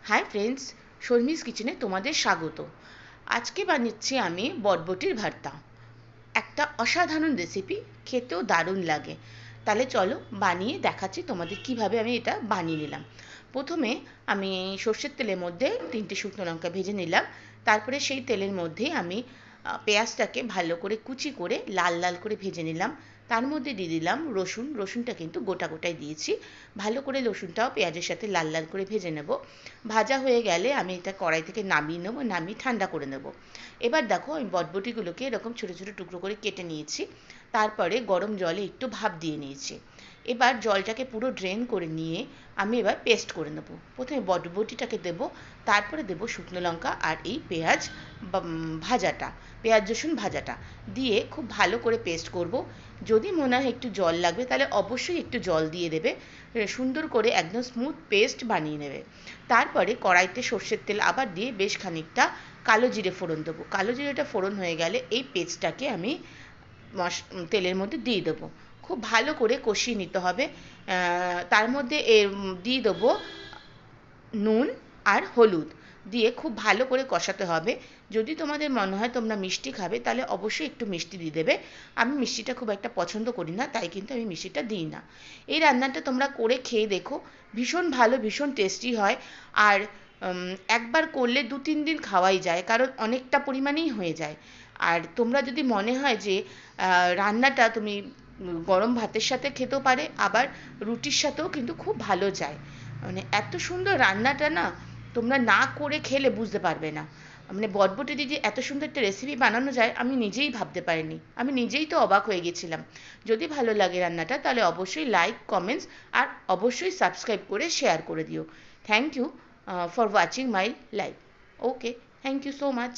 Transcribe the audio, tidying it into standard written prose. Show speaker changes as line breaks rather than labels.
Hi friends, Sharmi's কিচেনে তোমাদের স্বাগত। আজকে বানাচ্ছি আমি বটবটির ভর্তা। একটা অসাধারণ রেসিপি, খেতেও দারুণ লাগে। তাহলে চলো বানিয়ে দেখাচ্ছি তোমাদের কিভাবে আমি এটা বানিয়ে নিলাম। প্রথমে আমি সর্ষের তেলের মধ্যে 3টে শুকনো লঙ্কা ভেজে নিলাম। তারপরে সেই তেলের মধ্যেই আমি পেঁয়াজটাকে ভালো করে কুচি করে লাল লাল করে ভেজে নিলাম। তার মধ্যে দিয়ে দিলাম রসুন। রসুনটা কিন্তু গোটা গোটাই দিয়েছি। ভালো করে রসুনটাও পেঁয়াজের সাথে লাল লাল করে ভেজে নেব। ভাজা হয়ে গেলে আমি এটা কড়াই থেকে নামিয়ে নেবো, নামিয়ে ঠান্ডা করে নেব। এবার দেখো আমি বটবটিগুলোকে এরকম ছোটো ছোটো টুকরো করে কেটে নিয়েছি। তারপরে গরম জলে একটু ভাপ দিয়ে নিয়েছি। এবার জলটাকে পুরো ড্রেন করে নিয়ে আমি এবার পেস্ট করে নেব। প্রথমে বটবটিটাকে দেবো, তারপরে দেবো শুকনো লঙ্কা আর এই পেঁয়াজ ভাজাটা, পেঁয়াজ রসুন ভাজাটা দিয়ে খুব ভালো করে পেস্ট করব। যদি মনে হয় একটু জল লাগবে তাহলে অবশ্যই একটু জল দিয়ে দেবে। সুন্দর করে একদম স্মুথ পেস্ট বানিয়ে নেবে। তারপরে কড়াইতে সর্ষের তেল আবার দিয়ে বেশ খানিকটা কালো জিরে ফোড়ন দেবো। কালো জিরেটা ফোড়ন হয়ে গেলে এই পেস্টটাকে আমি তেলের মধ্যে দিয়ে দেবো। খুব ভালো করে কষিয়ে নিতে হবে। তার মধ্যে দিয়ে দেবো নুন আর হলুদ দিয়ে খুব ভালো করে কষাতে হবে। যদি তোমাদের মনে হয় তোমরা মিষ্টি খাবে তাহলে অবশ্যই একটু মিষ্টি দিয়ে দেবে। আমি মিষ্টিটা খুব একটা পছন্দ করি না, তাই কিন্তু আমি মিষ্টিটা দিই না। এই রান্নাটা তোমরা করে খেয়ে দেখো, ভীষণ ভালো, ভীষণ টেস্টি হয়। আর একবার করলে 2-3 দিন খাওয়াই যায়, কারণ অনেকটা পরিমাণেই হয়ে যায়। আর তোমরা যদি মনে হয় যে রান্নাটা তুমি গরম ভাতের সাথে খেতেও পারে, আবার রুটির সাথেও কিন্তু খুব ভালো যায়। মানে এত সুন্দর রান্নাটা না, তোমরা না করে খেলে বুঝতে পারবে না। মানে বটবটি দিয়ে যে এত সুন্দর একটা রেসিপি বানানো যায় আমি নিজেই ভাবতে পারিনি। আমি নিজেই তো অবাক হয়ে গেছিলাম। যদি ভালো লাগে রান্নাটা তাহলে অবশ্যই লাইক, কমেন্টস আর অবশ্যই সাবস্ক্রাইব করে শেয়ার করে দিও। Thank you for watching my live. Okay, thank you so much.